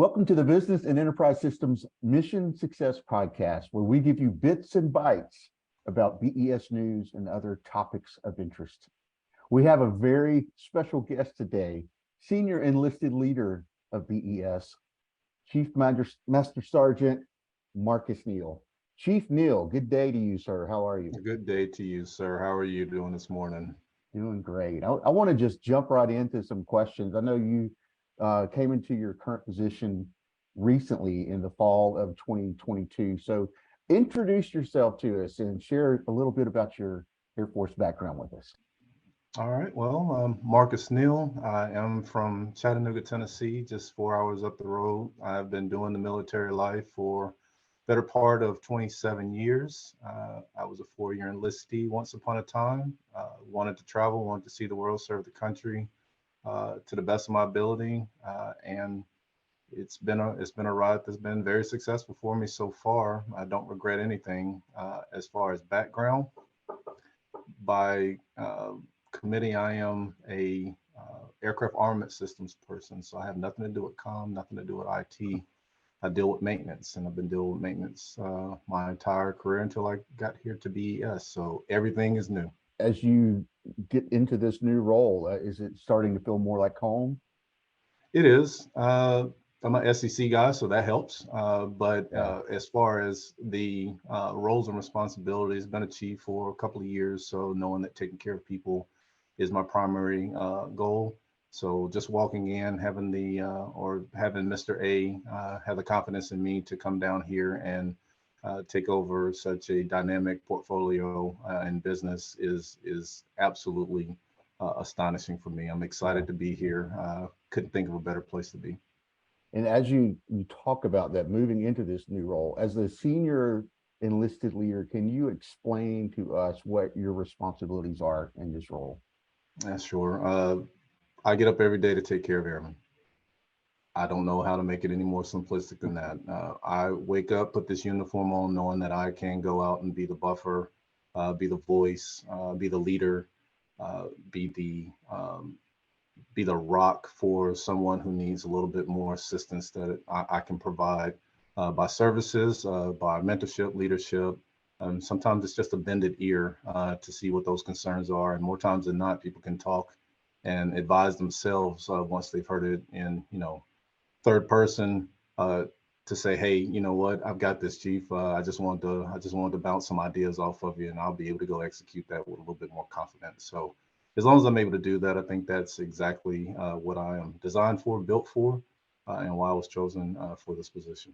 Welcome to the Business and Enterprise Systems Mission Success Podcast, where we give you bits and bytes about BES news and other topics of interest. We have a very special guest today, Senior Enlisted Leader of BES, Chief Master Sergeant Marques Neal. Chief Neal, good day to you, sir. How are you? Good day to you, sir. How are you doing this morning? Doing great. I want to just jump right into some questions. I know you came into your current position recently in the fall of 2022. So introduce yourself to us and share a little bit about your Air Force background with us. All right. Well, Marques Neal. I am from Chattanooga, Tennessee, just 4 hours up the road. I've been doing the military life for better part of 27 years. I was a 4-year enlistee once upon a time. Wanted to travel, wanted to see the world, serve the country to the best of my ability, and it's been a ride that's been very successful for me so far. I don't regret anything. As far as background, by committee, I am a aircraft armament systems person, so I have nothing to do with comm, nothing to do with IT. I deal with maintenance, and I've been dealing with maintenance my entire career until I got here to BES. So everything is new. As you get into this new role, is it starting to feel more like home? It is. I'm an SEC guy, so that helps. But as far as the roles and responsibilities, been a chief for a couple of years, so knowing that taking care of people is my primary goal. So just walking in, having having Mr. A have the confidence in me to come down here and take over such a dynamic portfolio and business is absolutely astonishing for me. I'm excited to be here. Couldn't think of a better place to be. And as you talk about that, moving into this new role, as the senior enlisted leader, can you explain to us what your responsibilities are in this role? Yeah, sure. I get up every day to take care of airmen. I don't know how to make it any more simplistic than that. I wake up, put this uniform on, knowing that I can go out and be the buffer, be the voice, be the leader, be the rock for someone who needs a little bit more assistance that I can provide by services, by mentorship, leadership. Sometimes it's just a bended ear to see what those concerns are, and more times than not, people can talk and advise themselves once they've heard it in, third person to say, hey, you know what, I've got this, chief. I just wanted to bounce some ideas off of you, and I'll be able to go execute that with a little bit more confidence. So as long as I'm able to do that, I think that's exactly what I am designed for, built for, and why I was chosen for this position.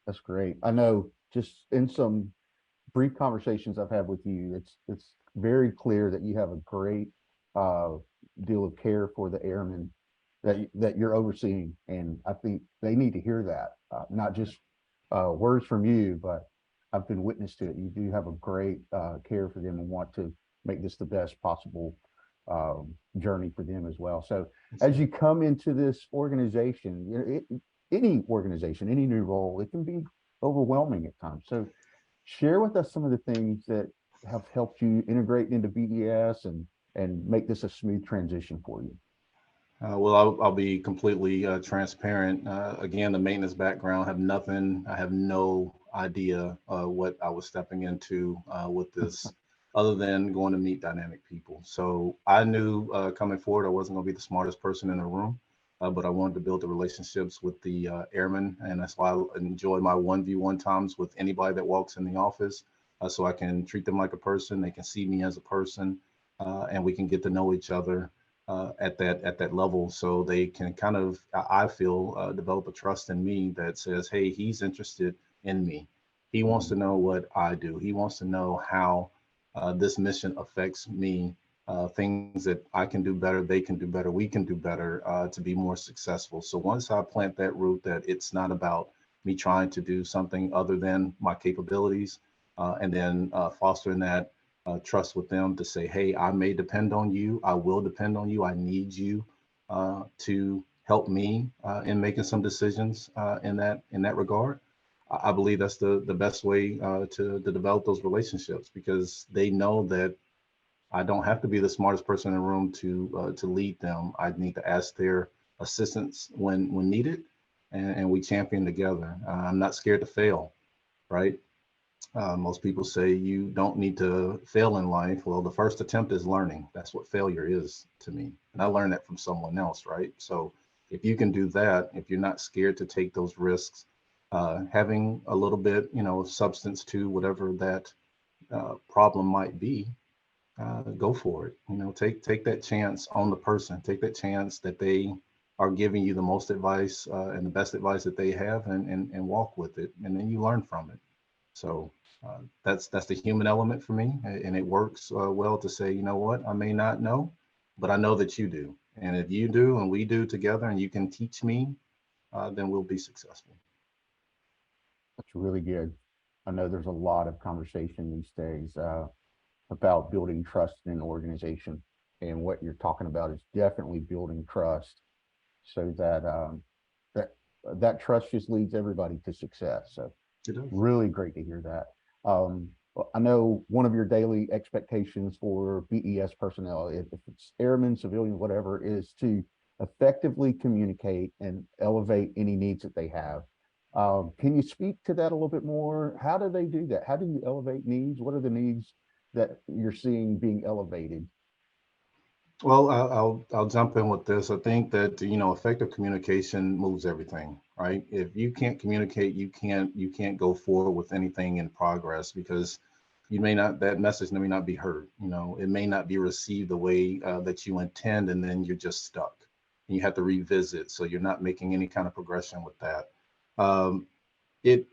That's great. I know just in some brief conversations I've had with you, it's very clear that you have a great deal of care for the airmen that you're overseeing, and I think they need to hear that, not just words from you, but I've been witness to it. You do have a great care for them and want to make this the best possible journey for them as well. So as you come into this organization, any organization, any new role, it can be overwhelming at times. So share with us some of the things that have helped you integrate into BES and make this a smooth transition for you. Well, I'll be completely transparent. Again, the maintenance background, I have no idea what I was stepping into with this, other than going to meet dynamic people. So I knew coming forward, I wasn't going to be the smartest person in the room, but I wanted to build the relationships with the airmen. And that's why I enjoy my 1v1 times with anybody that walks in the office, so I can treat them like a person. They can see me as a person, and we can get to know each other at that level, so they can kind of, I feel, develop a trust in me that says, hey, he's interested in me. He wants to know what I do. He wants to know how this mission affects me, things that I can do better, they can do better, we can do better to be more successful. So once I plant that root that it's not about me trying to do something other than my capabilities, and then fostering that trust with them to say, hey, I may depend on you. I will depend on you. I need you to help me in making some decisions in that regard. I believe that's the best way to develop those relationships, because they know that I don't have to be the smartest person in the room to lead them. I need to ask their assistance when needed, and we champion together. I'm not scared to fail, right? Most people say you don't need to fail in life. Well, the first attempt is learning. That's what failure is to me. And I learned that from someone else, right? So if you can do that, if you're not scared to take those risks, having a little bit, of substance to whatever that problem might be, go for it. Take that chance on the person. Take that chance that they are giving you the most advice and the best advice that they have, and walk with it, and then you learn from it. So that's the human element for me, and it works well to say, you know what, I may not know, but I know that you do, and if you do and we do together, and you can teach me, then we'll be successful. That's really good. I know there's a lot of conversation these days about building trust in an organization, and what you're talking about is definitely building trust, so that that that trust just leads everybody to success. So It does. really great to hear that. I know one of your daily expectations for BES personnel, if it's airmen, civilian, whatever, is to effectively communicate and elevate any needs that they have. Can you speak to that a little bit more? How do they do that? How do you elevate needs? What are the needs that you're seeing being elevated? Well, I'll jump in with this. I think that effective communication moves everything, right? If you can't communicate, you can't go forward with anything in progress, because you may not that message may not be heard. It may not be received the way that you intend, and then you're just stuck. And you have to revisit, so you're not making any kind of progression with that. It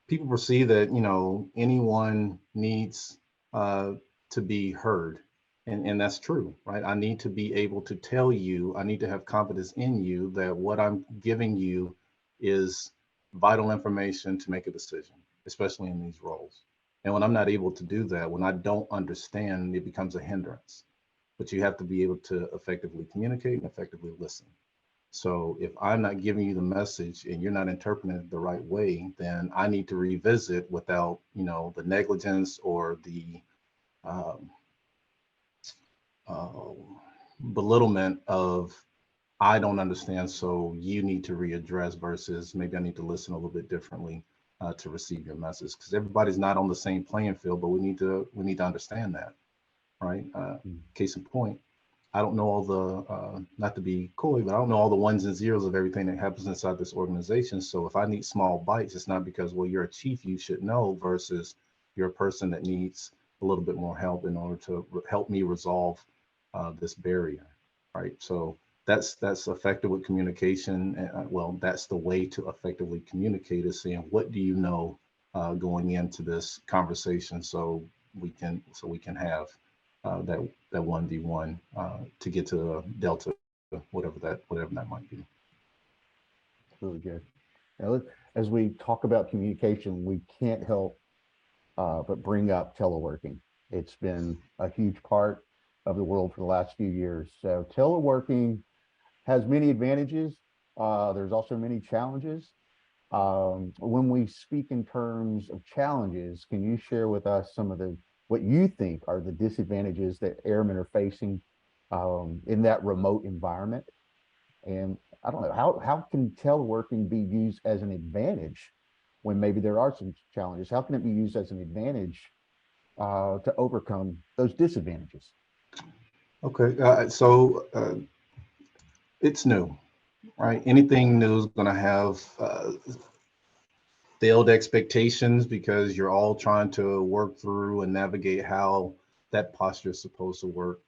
People perceive that anyone needs uh, to be heard, and that's true, right? I need to be able to tell you, I need to have confidence in you that what I'm giving you is vital information to make a decision, especially in these roles. And when I'm not able to do that, when I don't understand, it becomes a hindrance. But you have to be able to effectively communicate and effectively listen. So if I'm not giving you the message and you're not interpreting it the right way, then I need to revisit without, the negligence or the um, uh, belittlement of I don't understand, so you need to readdress, versus maybe I need to listen a little bit differently to receive your message, because everybody's not on the same playing field, but we need to understand that, right? Mm. Case in point, I don't know all the, not to be coy, but I don't know all the ones and zeros of everything that happens inside this organization. So if I need small bites, it's not because, well, you're a chief, you should know, versus you're a person that needs a little bit more help in order to help me resolve this barrier, right? So that's effective with communication. And, well, that's the way to effectively communicate, is saying, what do you know going into this conversation, so we can have that 1v1 to get to delta, whatever that might be. Really good. Now, as we talk about communication, we can't help but bring up teleworking. It's been a huge part of the world for the last few years. So teleworking has many advantages. There's also many challenges. When we speak in terms of challenges, can you share with us some of the what you think are the disadvantages that airmen are facing in that remote environment? And I don't know, how can teleworking be used as an advantage when maybe there are some challenges? How can it be used as an advantage to overcome those disadvantages? Okay, so it's new, right? Anything new is going to have failed expectations, because you're all trying to work through and navigate how that posture is supposed to work.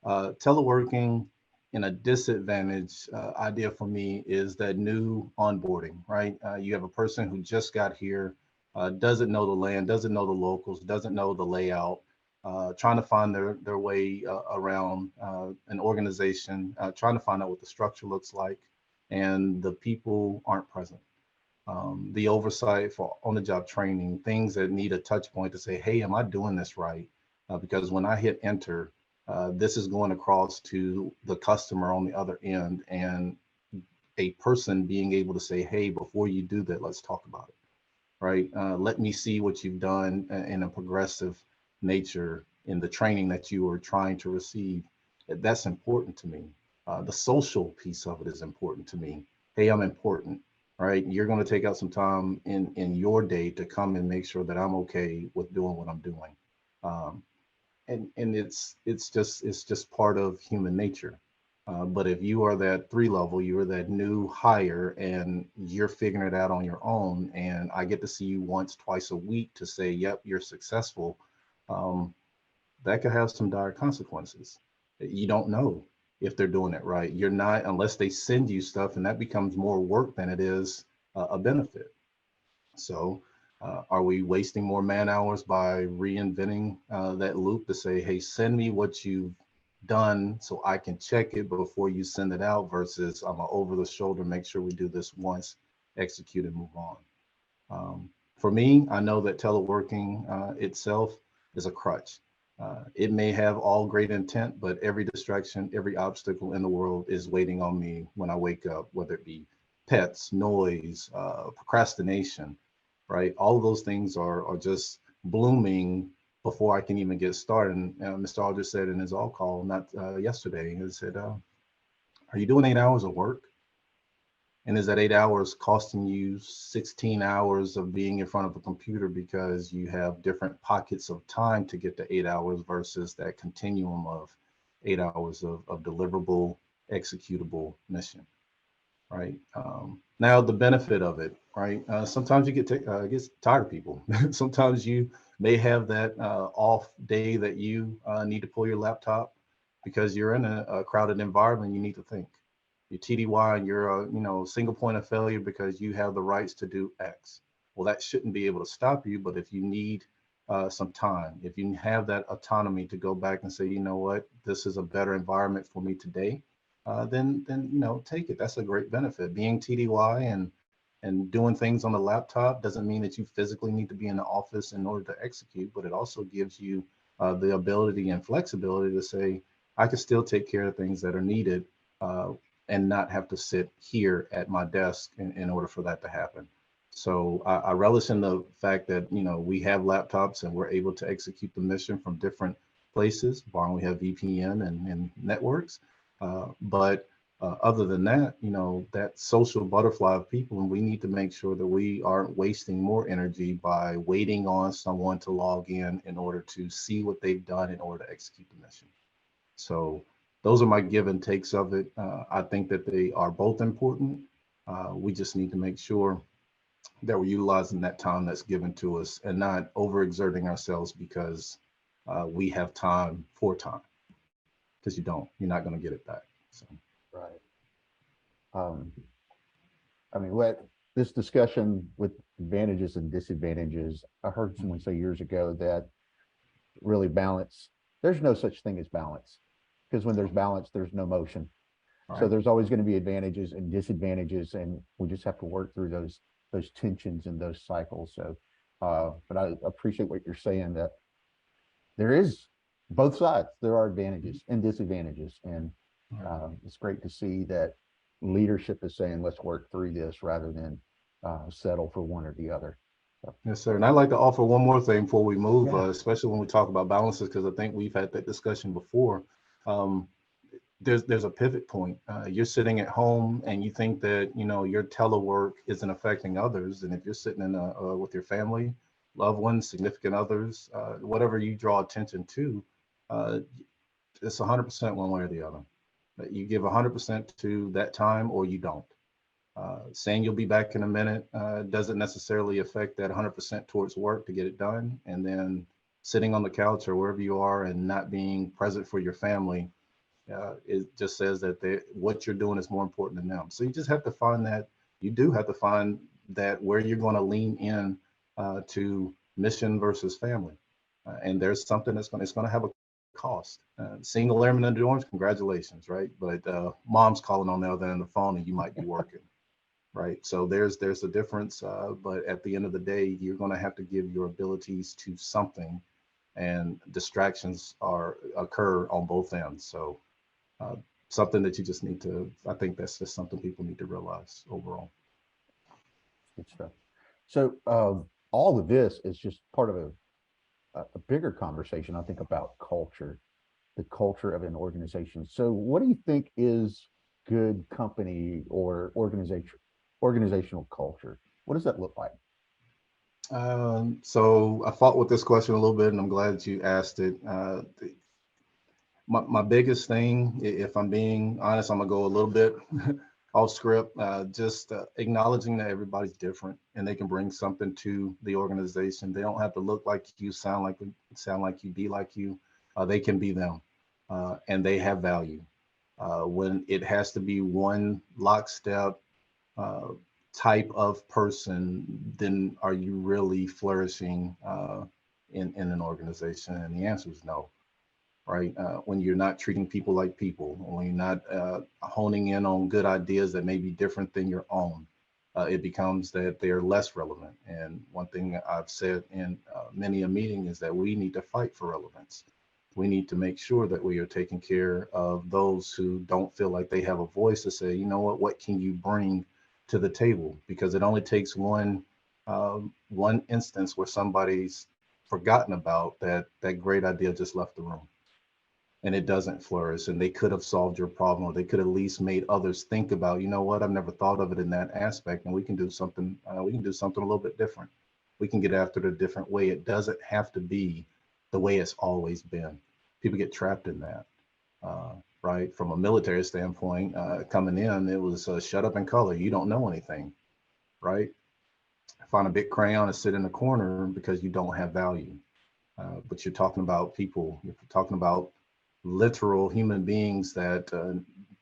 Teleworking in a disadvantage idea for me is that new onboarding, right? You have a person who just got here, doesn't know the land, doesn't know the locals, doesn't know the layout, trying to find their way around an organization, trying to find out what the structure looks like, and the people aren't present. The oversight for on-the-job training, things that need a touch point to say, hey, am I doing this right? Because when I hit enter, this is going across to the customer on the other end, and a person being able to say, hey, before you do that, let's talk about it, right? Let me see what you've done in a progressive nature in the training that you are trying to receive. That's important to me. The social piece of it is important to me. hey, I'm important, right? You're going to take out some time in your day to come and make sure that I'm okay with doing what I'm doing. Um, and it's just part of human nature. But if you are that 3 level, you are that new hire, and you're figuring it out on your own, and I get to see you once, twice a week to say, "Yep, you're successful," um, that could have some dire consequences. You don't know if they're doing it right. You're not, unless they send you stuff, and that becomes more work than it is a benefit. So, are we wasting more man hours by reinventing that loop to say, hey, send me what you've done so I can check it before you send it out, versus I'm a over the shoulder, make sure we do this once, execute and move on. Um, for me, I know that teleworking itself is a crutch. It may have all great intent, but every distraction, every obstacle in the world is waiting on me when I wake up, whether it be pets, noise, procrastination, right? All of those things are just blooming before I can even get started. And Mr. Aldridge said in his all call, not yesterday, he said, are you doing 8 hours of work? And is that 8 hours costing you 16 hours of being in front of a computer because you have different pockets of time to get to 8 hours versus that continuum of 8 hours of deliverable, executable mission, right? Now, the benefit of it, right? Sometimes you get tired of people. Sometimes you may have that off day that you need to pull your laptop because you're in a crowded environment. You need to think. You're TDY and you're a single point of failure because you have the rights to do X. Well, that shouldn't be able to stop you. But if you need some time, if you have that autonomy to go back and say, you know what, this is a better environment for me today, then take it. That's a great benefit. Being TDY and doing things on the laptop doesn't mean that you physically need to be in the office in order to execute, but it also gives you the ability and flexibility to say, I can still take care of things that are needed uh, and not have to sit here at my desk in order for that to happen. So I relish in the fact that we have laptops and we're able to execute the mission from different places, barring we have VPN and networks. But other than that, that social butterfly of people, and we need to make sure that we aren't wasting more energy by waiting on someone to log in order to see what they've done in order to execute the mission. So those are my give and takes of it. I think that they are both important. We just need to make sure that we're utilizing that time that's given to us and not overexerting ourselves because we have time for time, because you don't. You're not going to get it back. So. Right. Um, I mean, what this discussion with advantages and disadvantages, I heard someone say years ago that really balance, there's no such thing as balance, because when there's balance, there's no motion. All So right. there's always going to be advantages and disadvantages, and we just have to work through those tensions and those cycles. So, but I appreciate what you're saying, that there is both sides. There are advantages and disadvantages, and All right. it's great to see that leadership is saying, let's work through this rather than settle for one or the other. So, Yes, sir. And I'd like to offer one more thing before we move, yeah. especially when we talk about balances, because I think we've had that discussion before. Um, there's a pivot point. You're sitting at home and you think that your telework isn't affecting others, and if you're sitting with your family, loved ones, significant others, whatever you draw attention to, uh, it's 100% one way or the other. You give 100% to that time or you don't. Saying you'll be back in a minute doesn't necessarily affect that 100% towards work to get it done. And then sitting on the couch or wherever you are and not being present for your family, it just says that what you're doing is more important than them. So you just have to find that, you do have to find that where you're going to lean in to mission versus family. And there's something it's going to have a cost. Single airman under orange, congratulations, right? But mom's calling on the other end of the phone and you might be working, right? So there's a difference, but at the end of the day, you're going to have to give your abilities to something, and distractions are occur on both ends. So uh, something that you just need to, I think that's just something people need to realize overall. Good stuff. So all of this is just part of a bigger conversation, I think, about culture, the culture of an organization. So what do you think is good company or organizational culture? What does that look like? So I fought with this question a little bit, and I'm glad that you asked it. My biggest thing, if I'm being honest, I'm gonna go a little bit off script. Just acknowledging that everybody's different and they can bring something to the organization. They don't have to look like you, sound like you, be like you. They can be them, and they have value. When it has to be one lockstep uh, type of person, then are you really flourishing in an organization? And the answer is no, right? When you're not treating people like people, when you're not honing in on good ideas that may be different than your own, it becomes that they're less relevant. And one thing that I've said in many a meeting is that we need to fight for relevance. We need to make sure that we are taking care of those who don't feel like they have a voice to say, you know what can you bring to the table? Because it only takes one instance where somebody's forgotten about that great idea just left the room and it doesn't flourish and they could have solved your problem or they could at least made others think about, you know what, I've never thought of it in that aspect and we can do something a little bit different. We can get after it a different way. It doesn't have to be the way it's always been. People get trapped in that. uh, right, from a military standpoint, coming in, it was shut up and color, you don't know anything, right? Find a big crayon and sit in the corner because you don't have value. But you're talking about people, you're talking about literal human beings that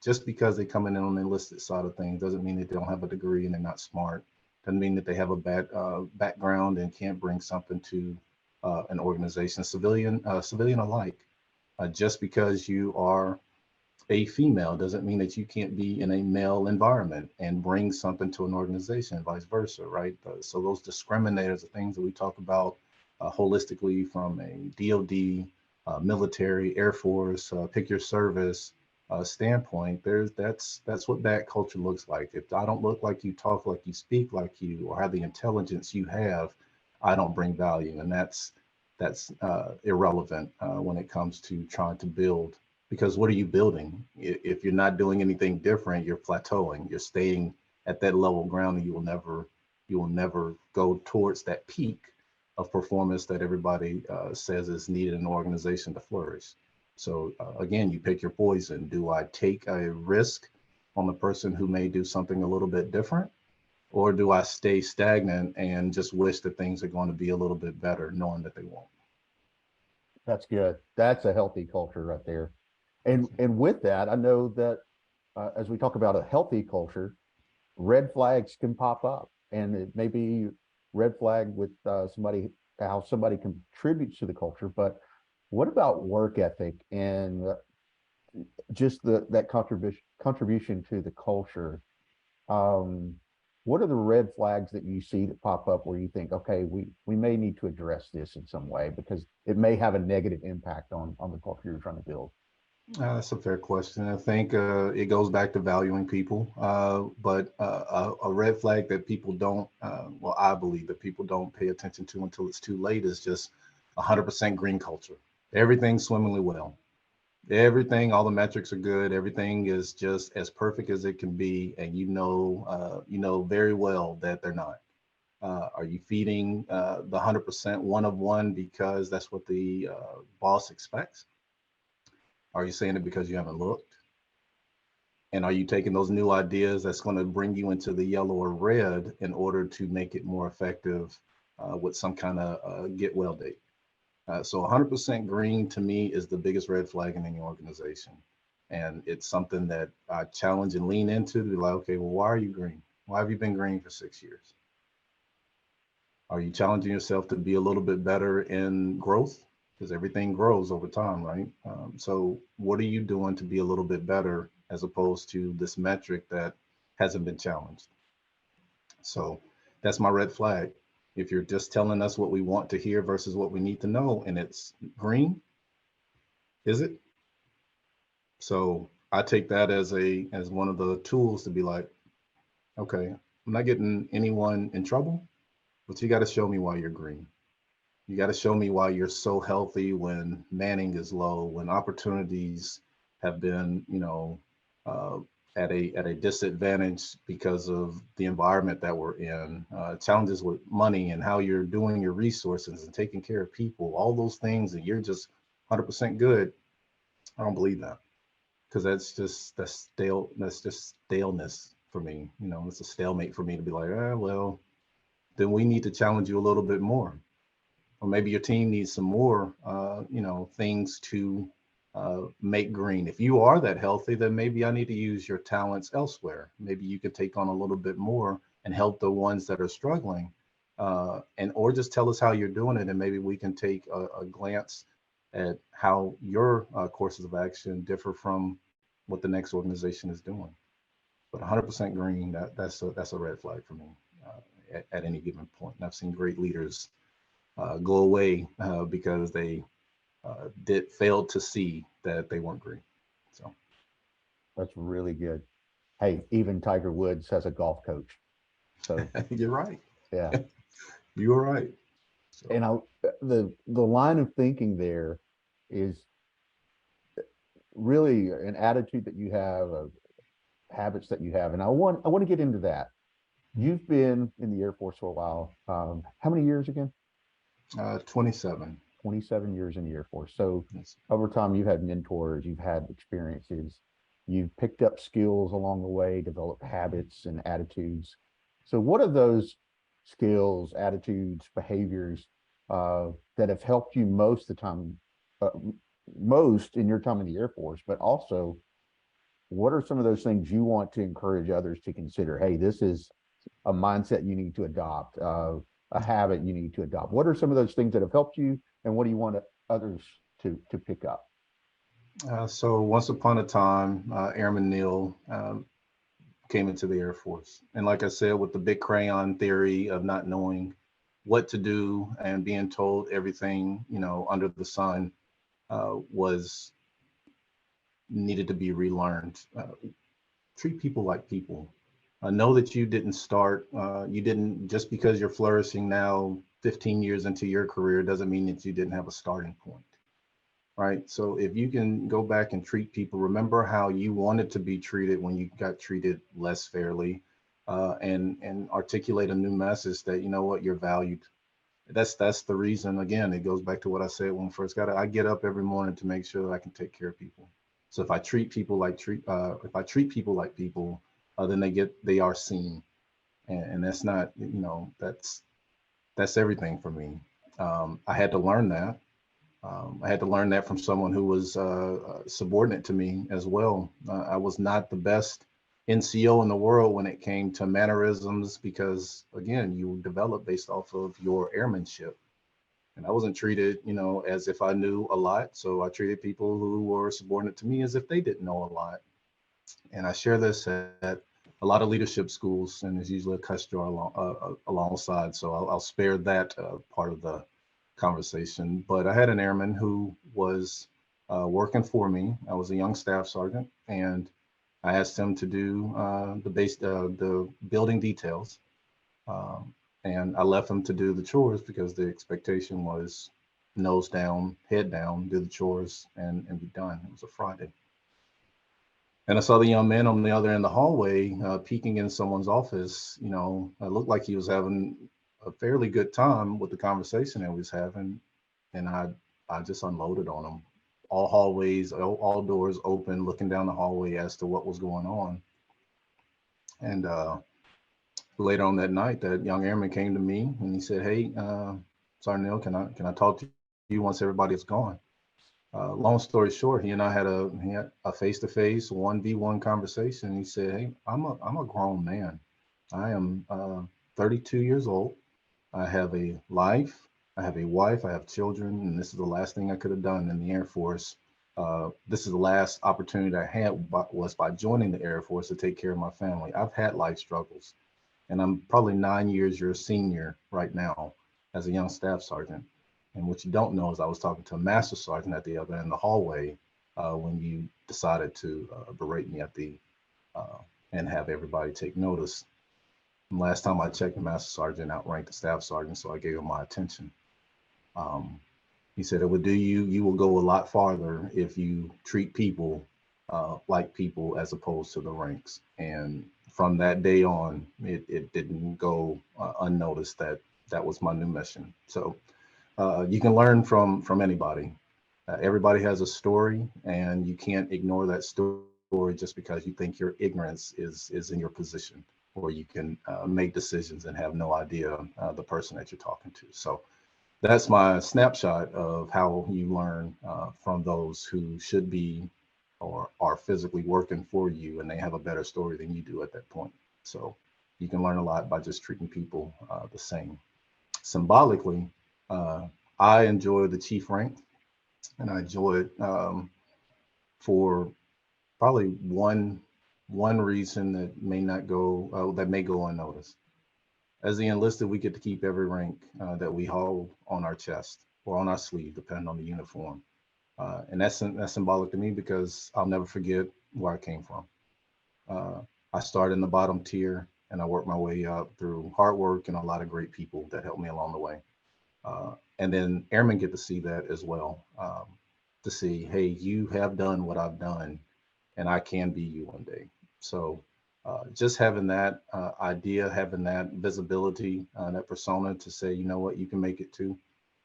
just because they come in on the enlisted side of things doesn't mean that they don't have a degree and they're not smart. Doesn't mean that they have a bad background and can't bring something to an organization, civilian alike. Just because you are a female doesn't mean that you can't be in a male environment and bring something to an organization, and vice versa, right? So those discriminators are things that we talk about holistically from a DoD, military, Air Force, pick your service standpoint. That's what that culture looks like. If I don't look like you, talk like you, speak like you, or have the intelligence you have, I don't bring value, and that's irrelevant when it comes to trying to build, because what are you building? If you're not doing anything different, you're plateauing. You're staying at that level ground, and you will never go towards that peak of performance that everybody says is needed in an organization to flourish. So again, you pick your poison. Do I take a risk on the person who may do something a little bit different? Or do I stay stagnant and just wish that things are going to be a little bit better, knowing that they won't? That's good. That's a healthy culture right there. And with that, I know that as we talk about a healthy culture, red flags can pop up, and it may be red flag with somebody, how somebody contributes to the culture. But what about work ethic and just that contribution to the culture? Um, what are the red flags that you see that pop up where you think, okay, we may need to address this in some way because it may have a negative impact on the culture you're trying to build? That's a fair question. I think it goes back to valuing people, but a red flag that people don't, well, I believe that people don't pay attention to until it's too late is just 100% green culture. Everything's swimmingly well. Everything, all the metrics are good. Everything is just as perfect as it can be, and you know very well that they're not. Are you feeding the 100% one of one because that's what the boss expects? Are you saying it because you haven't looked? And are you taking those new ideas that's going to bring you into the yellow or red in order to make it more effective with some kind of get well date? So 100% green to me is the biggest red flag in any organization. And it's something that I challenge and lean into to be like, okay, well, why are you green? Why have you been green for 6 years? Are you challenging yourself to be a little bit better in growth? Because everything grows over time, right? So, what are you doing to be a little bit better as opposed to this metric that hasn't been challenged? So, that's my red flag. If you're just telling us what we want to hear versus what we need to know, and it's green, is it? So, I take that as one of the tools to be like, okay, I'm not getting anyone in trouble, but you got to show me why you're green. You got to show me why you're so healthy when manning is low, when opportunities have been, uh, at a disadvantage because of the environment that we're in, challenges with money and how you're doing your resources and taking care of people, all those things, and you're just 100% good. I don't believe that, because that's just staleness for me. You know, it's a stalemate for me to be like, well, then we need to challenge you a little bit more, or maybe your team needs some more, things to make green. If you are that healthy, then maybe I need to use your talents elsewhere. Maybe you could take on a little bit more and help the ones that are struggling, and or just tell us how you're doing it, and maybe we can take a glance at how your courses of action differ from what the next organization is doing. But 100% green, that's a red flag for me at any given point. And I've seen great leaders go away because they did fail to see that they weren't green. So That's really good. Hey, even Tiger Woods has a golf coach. So you're right. yeah. You are right. So And the line of thinking there is really an attitude that you have, habits that you have. And I want to get into that. You've been in the Air Force for a while. How many years again? 27. 27 years in the Air Force. So Yes. over time, you've had mentors, you've had experiences, you've picked up skills along the way, developed habits and attitudes. So, what are those skills, attitudes, behaviors that have helped you most of the time, uh, most in your time in the Air Force, but also what are some of those things you want to encourage others to consider? Hey, this is a mindset you need to adopt, a habit you need to adopt. What are some of those things that have helped you, and what do you want others to pick up? So once upon a time, Airman Neal came into the Air Force. And like I said, with the big crayon theory of not knowing what to do and being told everything, under the sun was needed to be relearned. Treat people like people. Know that you didn't, just because you're flourishing now 15 years into your career, doesn't mean that you didn't have a starting point, right? So if you can go back and treat people, remember how you wanted to be treated when you got treated less fairly, and articulate a new message that, you know what, you're valued. That's the reason. Again, it goes back to what I said when we first got it. I get up every morning to make sure that I can take care of people. So if I treat people like if I treat people like people, then they are seen, and that's not, that's everything for me. I had to learn that. I had to learn that from someone who was subordinate to me as well. I was not the best NCO in the world when it came to mannerisms, because again, you develop based off of your airmanship. And I wasn't treated, as if I knew a lot. So I treated people who were subordinate to me as if they didn't know a lot. And I share this at a lot of leadership schools, and there's usually a cuss jar alongside. So I'll spare that part of the conversation. But I had an airman who was working for me. I was a young staff sergeant, and I asked him to do the building details, and I left him to do the chores because the expectation was nose down, head down, do the chores, and be done. It was a Friday. And I saw the young man on the other end of the hallway peeking in someone's office. It looked like he was having a fairly good time with the conversation that we was having. And I just unloaded on him. All hallways, all doors open, looking down the hallway as to what was going on. And later on that night, that young airman came to me and he said, "Hey, Sergeant Neal, can I talk to you once everybody is gone?" Long story short, he and I had a face-to-face 1v1 conversation. He said, "Hey, I'm a grown man. I am 32 years old. I have a life. I have a wife. I have children, and this is the last thing I could have done in the Air Force. This is the last opportunity I had was by joining the Air Force to take care of my family. I've had life struggles, and I'm probably 9 years your senior right now as a young staff sergeant. And what you don't know is I was talking to a master sergeant at the other end of the hallway when you decided to berate me and have everybody take notice. And last time I checked, the master sergeant outranked the staff sergeant, so I gave him my attention. Um, he said, "It would do you. You will go a lot farther if you treat people like people as opposed to the ranks. And from that day on, it didn't go unnoticed that that was my new mission. So you can learn from anybody. Everybody has a story, and you can't ignore that story just because you think your ignorance is in your position, or you can make decisions and have no idea the person that you're talking to. So that's my snapshot of how you learn from those who should be or are physically working for you, and they have a better story than you do at that point. So you can learn a lot by just treating people the same. Symbolically, uh, I enjoy the chief rank, and I enjoy it for probably one reason that may go unnoticed. As the enlisted, we get to keep every rank that we hold on our chest or on our sleeve, depending on the uniform. And that's symbolic to me because I'll never forget where I came from. Uh, I started in the bottom tier and I worked my way up through hard work and a lot of great people that helped me along the way. And then airmen get to see that as well, to see, hey, you have done what I've done, and I can be you one day. So just having that idea, having that visibility, that persona to say, you know what, you can make it too,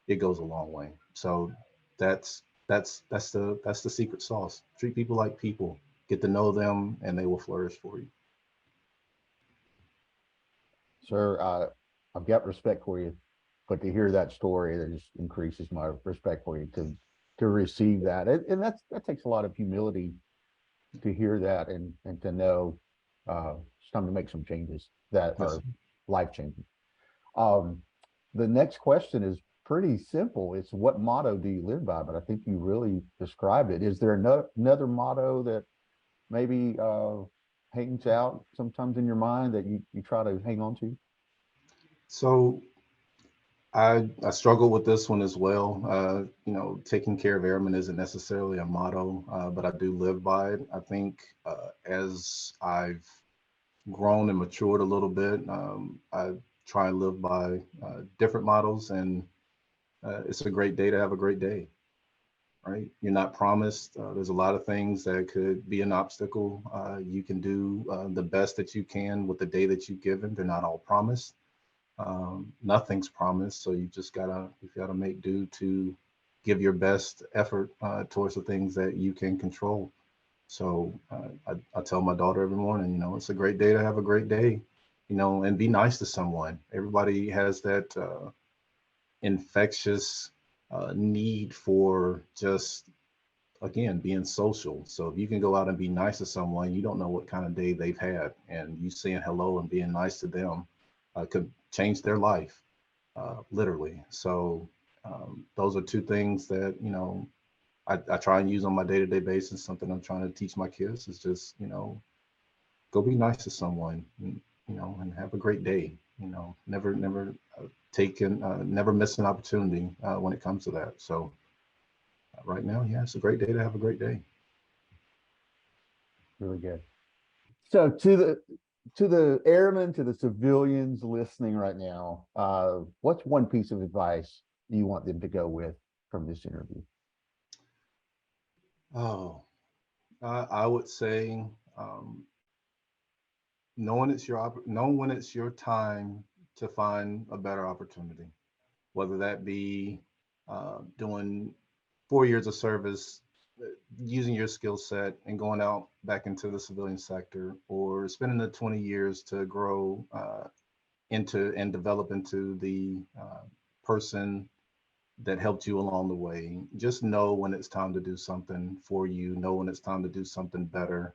it goes a long way. So that's the secret sauce. Treat people like people, get to know them, and they will flourish for you. Sir, I've got respect for you, but to hear that story, that just increases my respect for you to receive that, and that takes a lot of humility to hear that and to know it's time to make some changes that Yes. are life changing. Um, the next question is pretty simple. It's what motto do you live by? But I think you really described it. Is there another motto that maybe hangs out sometimes in your mind that you try to hang on to? So I struggle with this one as well. Taking care of airmen isn't necessarily a motto, but I do live by it. I think as I've grown and matured a little bit, I try and live by different mottos, and it's a great day to have a great day, right? You're not promised. There's a lot of things that could be an obstacle. You can do the best that you can with the day that you've given. They're not all promised. Nothing's promised, so you gotta make do to give your best effort towards the things that you can control. So I tell my daughter every morning, it's a great day to have a great day, and be nice to someone. Everybody has that infectious need for just, again, being social. So if you can go out and be nice to someone, you don't know what kind of day they've had, and you saying hello and being nice to them could change their life, literally. So those are two things that I try and use on my day-to-day basis. Something I'm trying to teach my kids is just go be nice to someone, and have a great day. Never never miss an opportunity when it comes to that. So right now, yeah, it's a great day to have a great day. Really good. So to the airmen, to the civilians listening right now, what's one piece of advice you want them to go with from this interview? Oh, I would say know when it's your time to find a better opportunity, whether that be doing 4 years of service, using your skill set and going out back into the civilian sector, or spending the 20 years to grow into and develop into the person that helped you along the way. Just know when it's time to do something for you, know when it's time to do something better.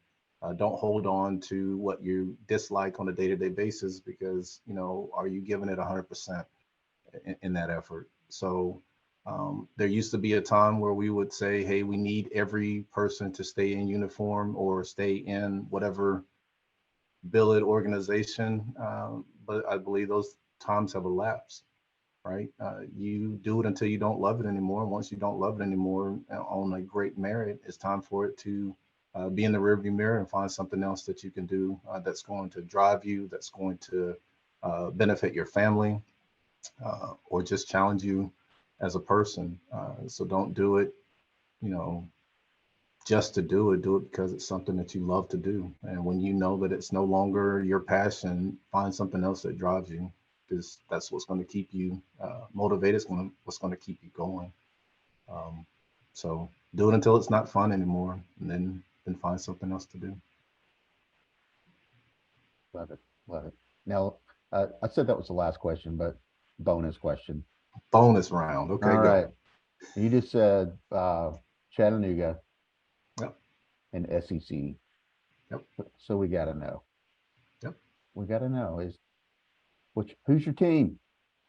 Don't hold on to what you dislike on a day-to-day basis, because are you giving it 100% in that effort? So there used to be a time where we would say, hey, we need every person to stay in uniform or stay in whatever billet organization, but I believe those times have elapsed, right? You do it until you don't love it anymore. Once you don't love it anymore, on a great merit, it's time for it to be in the rearview mirror and find something else that you can do that's going to drive you, that's going to benefit your family, or just challenge you as a person. So don't do it, you know, just to do it because it's something that you love to do. And when you know that it's no longer your passion, find something else that drives you, because that's what's going to keep you motivated. What's going to keep you going. Um, so do it until it's not fun anymore, and then find something else to do. Love it. Love it. Now, I said that was the last question, but bonus question. Bonus round. Okay, All go. right. You just said Chattanooga Yep. and SEC. Yep. So we got to know. Yep. We got to know who's your team?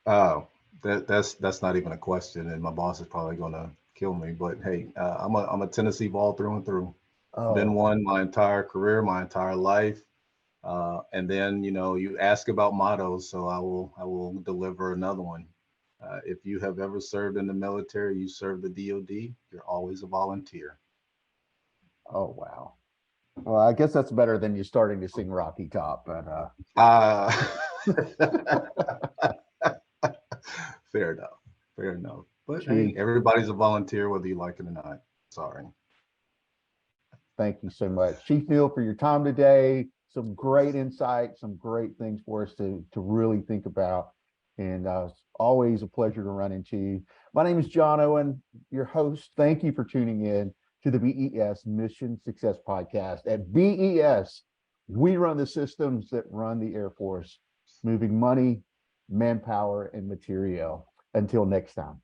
Oh, that's not even a question, and my boss is probably gonna kill me. But hey, I'm a Tennessee ball through and through. Been Oh, one my entire career, my entire life. And then you ask about mottos, so I will deliver another one. If you have ever served in the military, you serve the DoD, you're always a volunteer. oh wow. Well, I guess that's better than you starting to sing Rocky Top, but Uh, fair enough. Fair enough. But hey, Chief, everybody's a volunteer, whether you like it or not. Sorry. thank you so much, Chief Neal, for your time today. Some great insight, some great things for us to really think about, and it's always a pleasure to run into you. My name is John Owen, your host. Thank you for tuning in to the BES Mission Success Podcast. At BES, we run the systems that run the Air Force, moving money, manpower, and materiel. Until next time.